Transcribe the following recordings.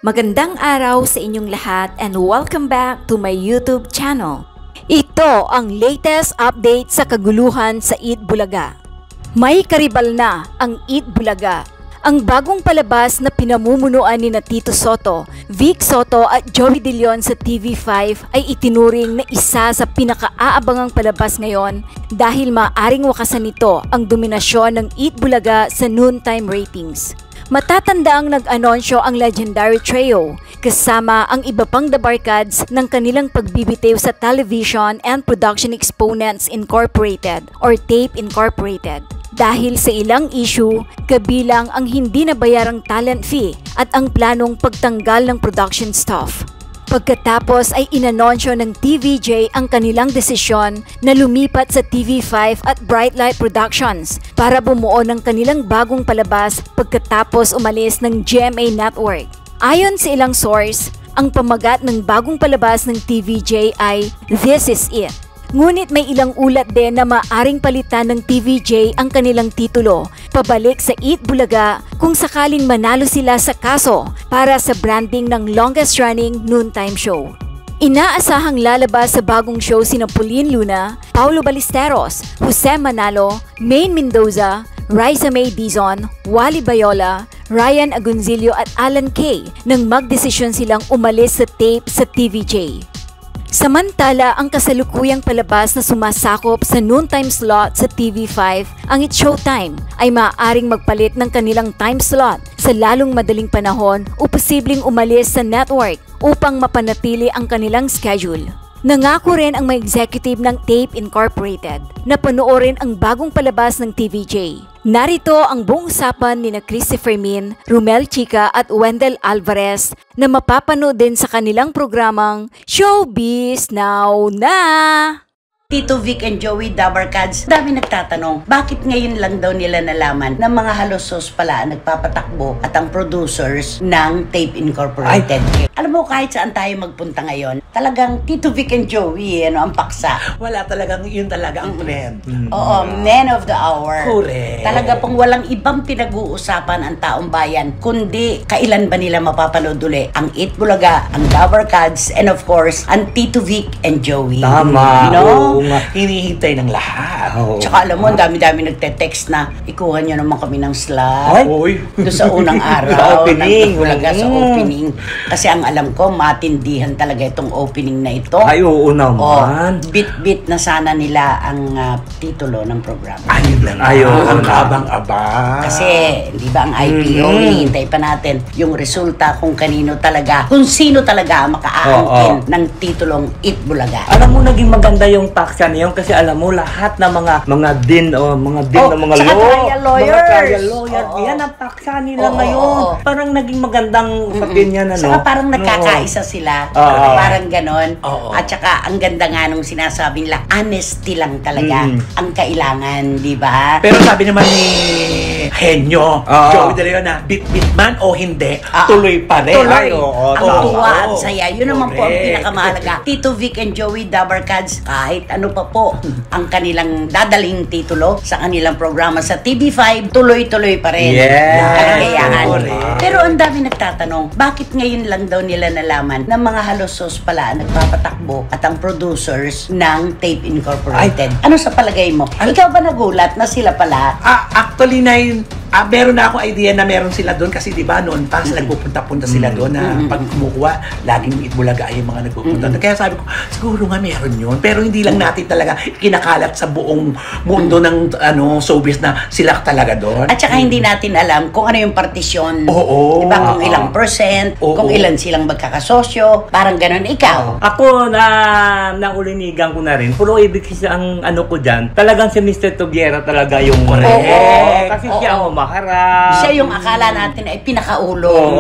Magandang araw sa inyong lahat and welcome back to my YouTube channel. Ito ang latest update sa kaguluhan sa Eat Bulaga. May karibal na ang Eat Bulaga, ang bagong palabas na pinamumunuan ni Tito Sotto, Vic Sotto at Joey De Leon sa TV5 ay itinuring na isa sa pinaka-aabangang palabas ngayon dahil maaring wakasan nito ang dominasyon ng Eat Bulaga sa noontime ratings. Matatandaang nag-anonsyo ang legendary trio kasama ang iba pang dabarkads ng kanilang pagbibitiw sa Television and Production Exponents Incorporated or TAPE Incorporated. Dahil sa ilang issue, kabilang ang hindi nabayarang talent fee at ang planong pagtanggal ng production staff. Pagkatapos ay inanonsyo ng TVJ ang kanilang desisyon na lumipat sa TV5 at Bright Light Productions para bumuo ng kanilang bagong palabas pagkatapos umalis ng GMA Network. Ayon sa ilang source, ang pamagat ng bagong palabas ng TVJ ay This Is It. Ngunit may ilang ulat din na maaring palitan ng TVJ ang kanilang titulo pabalik sa Eat Bulaga kung sakaling manalo sila sa kaso para sa branding ng longest-running noontime show. Inaasahang lalabas sa bagong show sina Pauline Luna, Paulo Ballesteros, Jose Manalo, Maine Mendoza, Raisa May Dizon, Wally Bayola, Ryan Agoncillo at Alan Kay nang magdesisyon silang umalis sa tape sa TVJ. Samantala, ang kasalukuyang palabas na sumasakop sa noontime slot sa TV5, ang It's Showtime, ay maaaring magpalit ng kanilang time slot sa lalong madaling panahon o posibleng umalis sa network upang mapanatili ang kanilang schedule. Nangako rin ang mga executive ng TAPE Incorporated na panoorin ang bagong palabas ng TVJ. Narito ang buong usapan ni Christopher Min, Romel Chica at Wendell Alvarez na mapapanood din sa kanilang programang Showbiz Now Na! Tito Vic and Joey Dabarkads, dami nagtatanong, bakit ngayon lang daw nila nalaman na mga halosos pala ang nagpapatakbo at ang producers ng TAPE Incorporated. Alam mo, kahit saan tayo magpunta ngayon, talagang Tito Vic and Joey, ang paksa. Wala talagang, yun talaga ang trend. Oo, man of the hour. Correct. Talaga pong walang ibang pinag-uusapan ang taong bayan, kundi kailan ba nila mapapanood uli ang Eat Bulaga, ang Dabarkads, and of course, ang Tito Vic and Joey. Tama. No? Hinihintay ng lahat. Tsaka alam mo, ang dami-dami nagte-text na ikuha nyo naman kami ng slot. Doon sa unang araw ng Bulaga sa opening. Kasi ang alam ko, matindihan talaga itong opening na ito. Ay, oo naman. Bit-bit na sana nila ang titulo ng programa. Ayun lang. Ang abang-abang. Kasi, di ba ang IPO, hinihintay pa natin yung resulta kung kanino talaga, kung sino talaga makaangkin ng titulong Eat Bulaga. Alam mo, naging maganda yung paksa niyon kasi alam mo lahat ng mga din ng mga trial lawyer. Yan ang paksa nila ngayon. Parang naging magandang opinion Saka parang nakakaisa sila. Parang ganon. At saka ang ganda nga nung sinasabi nila, honesty lang talaga ang kailangan, di ba? Pero sabi naman ni Henyo, Joey De Leon na bit-bit man o hindi, tuloy pa rin. Tuloy. Ang tuwa at saya. Yun naman po ang pinakamahalaga. Tito Vic and Joey Dabarkads, kahit ano pa po ang kanilang dadaling titulo sa kanilang programa sa TV5, tuloy-tuloy pa rin ang kaligayahan. Pero ang dami nagtatanong, bakit ngayon lang daw nila nalaman na mga halosos pala ang nagpapatakbo at ang producers ng TAPE Incorporated? Ano sa palagay mo? Ikaw ba nagulat na sila pala? Actually na yun, meron na akong idea na meron sila doon kasi di ba noon pa nagpupunta-punta sila doon na pag kumukuha, laging Eat Bulaga ay yung mga nagpupunta. Kaya sabi ko, siguro nga meron yun. Pero hindi lang natin talaga kinakalat sa buong mundo ng showbiz na sila talaga doon. At saka hindi natin alam kung ano yung partisyon. Oo. Diba? Kung ilang percent, kung ilan silang magkakasosyo, parang ganun. Ikaw? Ako, naulinigan ko na rin. Puro ibig kasi ang ano ko dyan, talagang si Mr. Toguera talaga yung kasi siya ang maharap. Siya yung akala natin ay pinakaulo.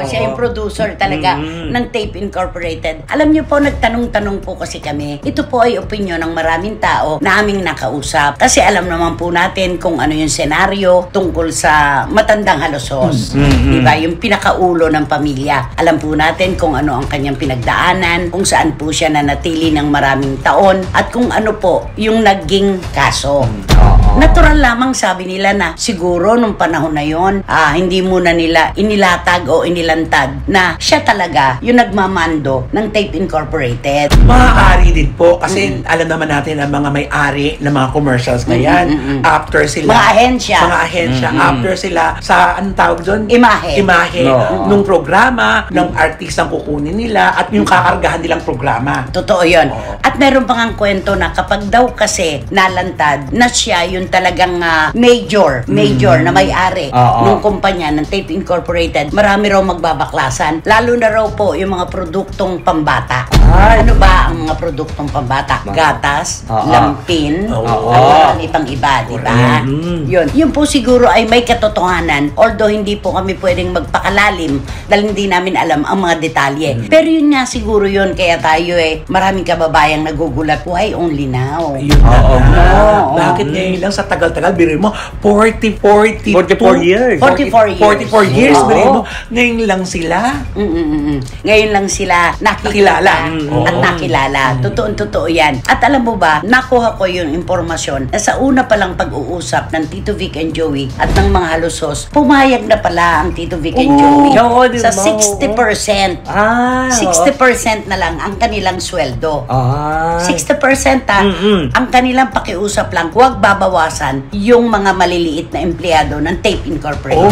Siya yung producer talaga ng TAPE Incorporated. Alam niyo po, nagtanong-tanong po kasi kami. Ito po ay opinion ng maraming tao na aming nakausap. Kasi alam naman po natin kung ano yung senaryo tungkol sa matandang halosos. Diba? Yung pinakaulo ng pamilya. Alam po natin kung ano ang kanyang pinagdaanan, kung saan po siya nanatili ng maraming taon, at kung ano po yung naging kaso. Natural lamang sabi nila na siguro siguro nung panahon na yon, hindi muna nila inilatag o inilantad na siya talaga yung nagmamando ng Tape Incorporated. Maaari din po kasi alam naman natin ang mga may-ari ng mga commercials na yan. After sila Mga ahensya. After sila sa anong tawag doon? Imahe. Nung programa ng artistang kukunin nila at yung kakargahan nilang programa. Totoo yun. At meron pang ang kwento na kapag daw kasi nalantad na siya yung talagang major na may-ari ng kumpanya ng Tape Incorporated, marami raw magbabaklasan. Lalo na raw po yung mga produktong pambata. Ano ba ang mga produktong pambata? Gatas, lampin, at marami pang iba, di ba? Yun po siguro ay may katotohanan, although hindi po kami pwedeng magpakalalim dahil hindi namin alam ang mga detalye. Pero yun nga siguro yun, kaya tayo maraming kababayang nagugulat, why only now? Bakit ngayon lang sa tagal-tagal, biro mo, 44 years. 44 years, biro mo, ngayon lang sila. Ngayon lang sila nakilala at nakilala. Totoo yan. At alam mo ba, nakuha ko yung impormasyon na sa una palang pag-uusap ng Tito Vic and Joey at ng mga halusos, pumayag na pala ang Tito Vic and Joey sa 60%. 60% na lang ang kanilang sweldo. 60% ang kanilang pakiusap lang, huwag babawasan yung mga maliliit na empleyado ng Tape Incorporated.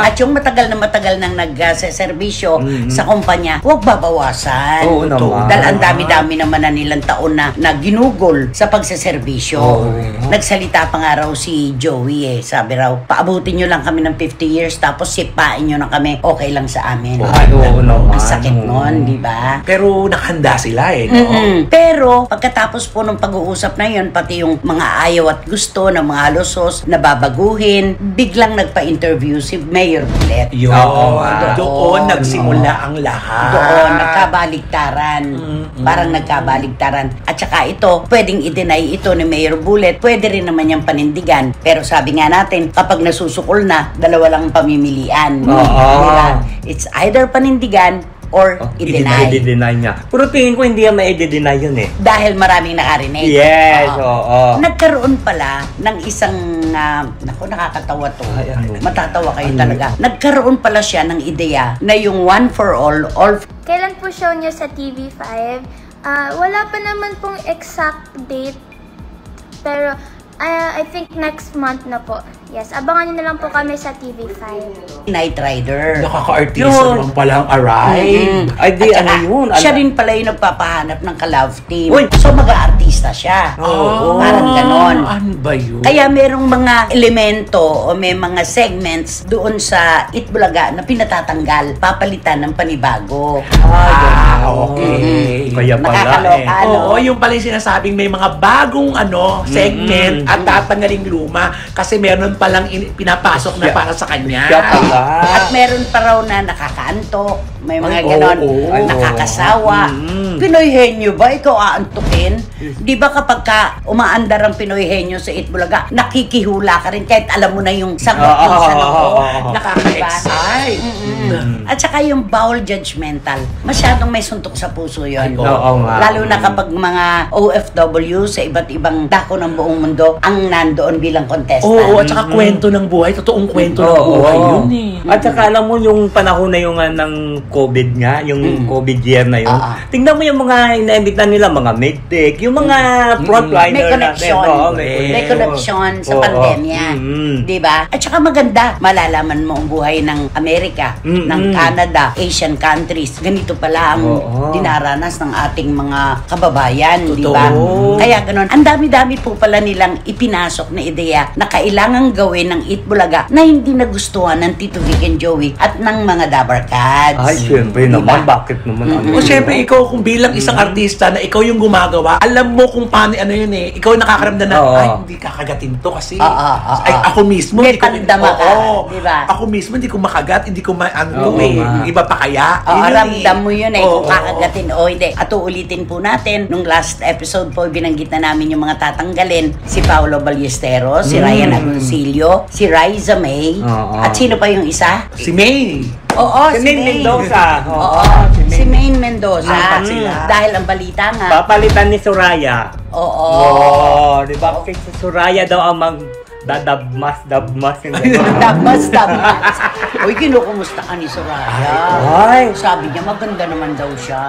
At yung matagal nang nagseserbisyo sa kumpanya, huwag babawasan. Dahil ang dami-dami naman na nilang taon na ginugol sa pagseserbisyo. Nagsalita pa nga raw si Joey sabi raw, paabutin nyo lang kami ng 50 years tapos sipain nyo na kami, okay lang sa amin. Ang sakit nun, di ba? Pero nakahanda sila Pero pagkatapos po ng pag-uusap na yun, pati yung mga ayaw at gusto ng mga halusos na babaguhin, biglang nagpa-interview si Mayor Bulet. Doon nagsimula ang lahat. Doon, nagkabaligtaran. Parang nagkabaligtaran. At saka ito, pwedeng i-deny ito ni Mayor Bulet. Pwede rin naman niyang panindigan. Pero sabi nga natin, kapag nasusukol na, dalawa lang pamimilian. Diba? It's either panindigan or i-deny. I-deny niya. Pero tingin ko hindi yan ma-i-deny yun Dahil maraming nakarinig. Yes, Nagkaroon pala ng isang, nakakatawa to. Matatawa kayo talaga. Nagkaroon pala siya ng ideya na yung one for all Kailan po show niyo sa TV5? Wala pa naman pong exact date. Pero I think next month na po. Yes, abangan niyo na lang po kami sa TV5. Night Rider. Nakaka-artista naman palang arrive. Ay, di ano yun? Siya rin pala yung nagpapahanap ng ka-love team. So, mag-aartista siya. Parang ganon. Ano ba yun? Kaya merong mga elemento o may mga segments doon sa Itbulaga na pinatatanggal, papalitan ng panibago. Okay. Kaya pala Nakakaloka, yung pala yung sinasabing may mga bagong segment at tatanggaling luma kasi meron palang pinapasok na para sa kanya. At meron pa raw na nakakaantok, may mga ganon, nakakasawa. Pinoy Henyo ba? Ikaw aantukin? Di ba kapag umaandar ang Pinoy Henyo sa Itbulaga, nakikihula ka rin kahit alam mo na yung sagot ng Nakaka-excite. At saka yung bawal judgmental, masyadong may suntok sa puso yun. Lalo na kapag mga OFW sa iba't ibang dako ng buong mundo ang nandoon bilang contestant. At saka kwento ng buhay, totoong kwento ng buhay yun At saka alam mo yung panahon na yung ng COVID nga, yung COVID year na yun. Tingnan mo yung mga inaimbitan nila, mga medtech, yung mga frontliner may connection. May connection sa pandemya. Diba? At saka maganda, malalaman mo ang buhay ng Amerika, ng Canada, Asian countries. Ganito pala ang dinaranas ng ating mga kababayan. Diba? Kaya ganun. Ang dami-dami po pala nilang ipinasok na ideya na kailangang gawin ng Itbulaga na hindi nagustuhan ng Tito Vic and Joey at ng mga Dabar Cats. Ay, syempre naman. Bakit naman? O syempre, ikaw kung bilang isang artista na ikaw yung gumagawa, alam mo kung paano yun ikaw nakakaramdam na, ay, hindi kakagatin to kasi. Ay, ako mismo, may pandama ka. Diba? Ako mismo, hindi ko makagat, hindi ko iba pa kaya. Ramdam mo yun kung kakagatin o hindi. At uulitin po natin, nung last episode po, binanggit na namin yung mga tatanggalin. Si Paolo Ballesteros, si Ryan Agoncillo, si Riza May, at sino pa yung isa? Si May. Si Maine Mendoza. Si Maine Mendoza. Dahil ang balita nga. Papalitan ni Soraya. Oo. Di ba? Kasi si Soraya daw ang dadabmas yung Dabas. Uy, kinukumusta ka ni Soraya? Ay. Sabi niya, maganda naman daw siya.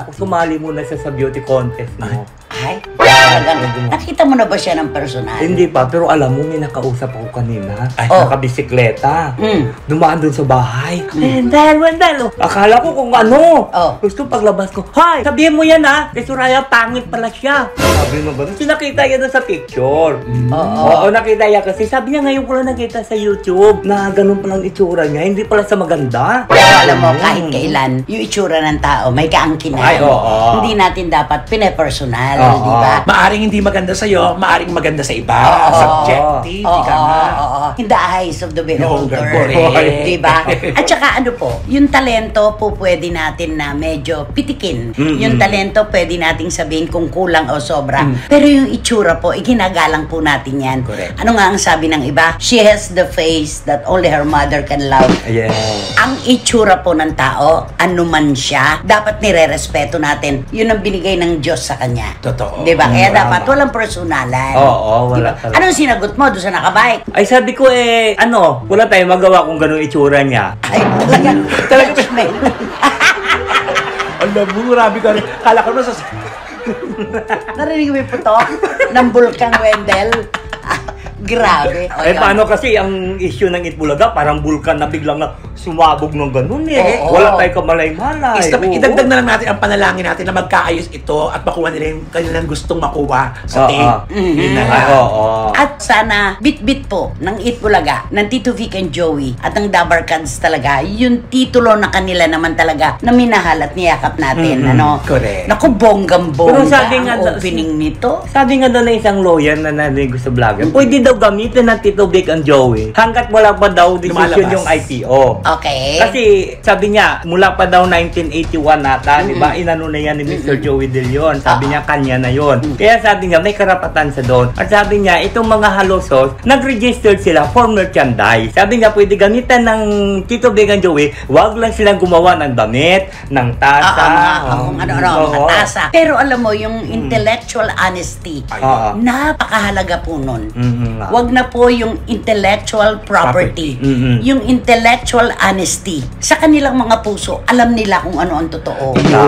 Naku, sumali muna siya sa beauty contest mo. Ay, talagang, nakita mo na ba siya ng personal? Hindi pa, pero alam mo, may nakausap ako kanina. Ay, Oh. nakabisikleta. Dumaan dun sa bahay. Wendell. Akala ko kung ano. Oh. Gusto paglabas ko, "Hay, sabihin mo yan ha, kay Soraya, pangit pala siya." Sabi mo ba? Nakita yan doon sa picture. Oo, nakita yan kasi sabi niya ngayon ko lang nakita sa YouTube na ganun palang itsura niya, hindi pala sa maganda. Pero alam mo, kahit kailan, yung itsura ng tao, may kaangkinan. Ay, oo. Hindi natin dapat pinepersonal, Oo. di ba? Maaring hindi maganda sa'yo, maaring maganda sa iba. Oo. Subjective, di ka nga. In the eyes of the beholder. Correct. Di ba? At saka ano po, yung talento po pwede natin na medyo pitikin. Yung talento pwede nating sabihin kung kulang o sobra. Pero yung itsura po, iginagalang po natin yan. Correct. Ano nga ang sabi ng iba? She has the face that only her mother can love. Yeah. Ang itsura po ng tao, ano man siya, dapat nire-respeto natin. Yun ang binigay ng Diyos sa kanya. Totoo. Diba? Kaya Tama. dapat walang personalan. Oo, wala Diba? talaga. Anong sinagot mo doon sa nakabike? Ay, sabi ko wala tayong magawa kung ganun itsura niya. Ay, talaga judgment. Alam mo, grabe ka rin. Kala ko na sa... Narinig mo yung putok ng Bulkang Wendell? Grabe. O, yun. Paano kasi ang issue ng Itbulaga, parang bulkan na biglang na sumabog ng ganun Oo. Wala tayong kamalay-malay. Idagdag na lang natin ang panalangin natin na magkaayos ito at makuha nila yung kanilang gustong makuha sa tape. Yun na nga. At sana, bit-bit po ng Itbulaga, ng Tito Vic and Joey at ng Dabarkads talaga, yung titulo na kanila naman talaga na minahal at niyakap natin. Ano? Correct. Naku, bonggang-bongga Pero sabi nga ang opening nito. Sabi nga daw na isang lawyer na narinig ko sa vlogger, pwede daw gamitin ng Tito Vic and Joey hanggat wala pa daw decision Lumalabas. yung IPO. Okay. Kasi sabi niya, mula pa daw 1981 nata, di ba? Inano na yan ni Mr. Joey De Leon. Sabi niya, kanya na yon. Kaya sabi niya, may karapatan sa doon. At sabi niya, itong mga halosos, nag-register sila for merchandise. Sabi niya, pwede gamitan ng Tito Vic and Joey, wag lang silang gumawa ng damit, ng tasa. Mga tasa. Pero alam mo, yung intellectual honesty, napakahalaga po nun. Wag na po yung intellectual property. Yung intellectual honesty. Sa kanilang mga puso, alam nila kung ano ang totoo. Diba?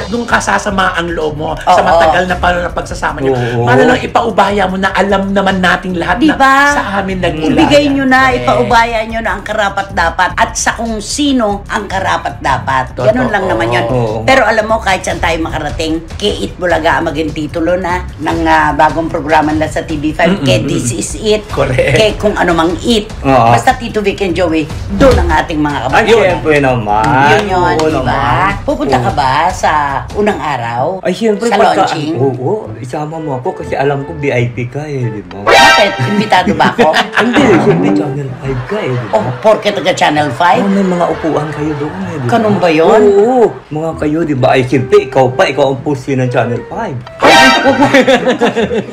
Nung kasasama ang loob mo sa matagal na pagsasama niyo. Paano lang ipaubaya mo na alam naman nating lahat Diba? na sa amin nagmula. Ibigay nyo na, ipaubaya nyo na ang karapat-dapat at sa kung sino ang karapat-dapat. Ganun lang naman yun. Pero alam mo, kahit saan tayo makarating, kay Itbulaga ang maging titulo na ng bagong programa na sa TV5, kay This Is It, Correct. kay kung ano mang It. Basta Tito Vic and Joey, doon ang ating mga Ay, kababayan. siyempre naman. Yun yun, Oo di ba? naman. Pupunta ka ba sa unang araw? Ay, siyempre, Sa launching? Oo, isama mo ako kasi alam ko VIP ka di ba? Bakit? Imbitado ba ako? Hindi, siyempre Channel 5 ka di ba? Oh, porke taga Channel 5? May mga upuan kayo doon di ba? Ganun ba yun? Oo, mga kayo di ba? Ay, siyempre, ikaw ang pusi ng Channel 5.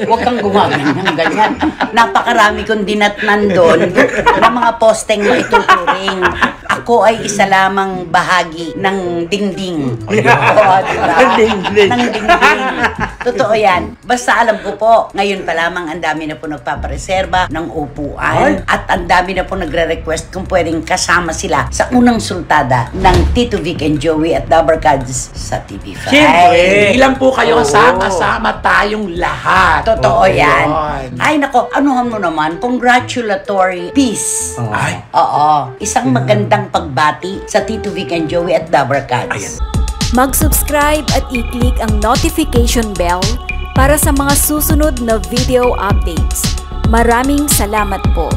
Huwag kang gumaganyan ng ganyan. Napakarami kong dinatnan doon na mga posteng maituturing. Ako ay isa lamang bahagi ng dingding. Oo, diba? Dingding. Ng dingding. Totoo yan. Basta alam ko po, ngayon pa lamang ang dami na po nagpapareserba ng upuan at ang dami na po nagre-request kung pwedeng kasama sila sa unang sultada ng Tito Vic and Joey at Dabarkads sa TV5. Siyempre. Ilan po kayo sama-sama tayong lahat. Totoo yan. Yun. Ay nako, anuhan mo naman, congratulatory piece. Ay. Oo, isang magandang pagbati sa Tito Vic and Joey at Dabarkads. Ayan. Mag-subscribe at i-click ang notification bell para sa mga susunod na video updates. Maraming salamat po.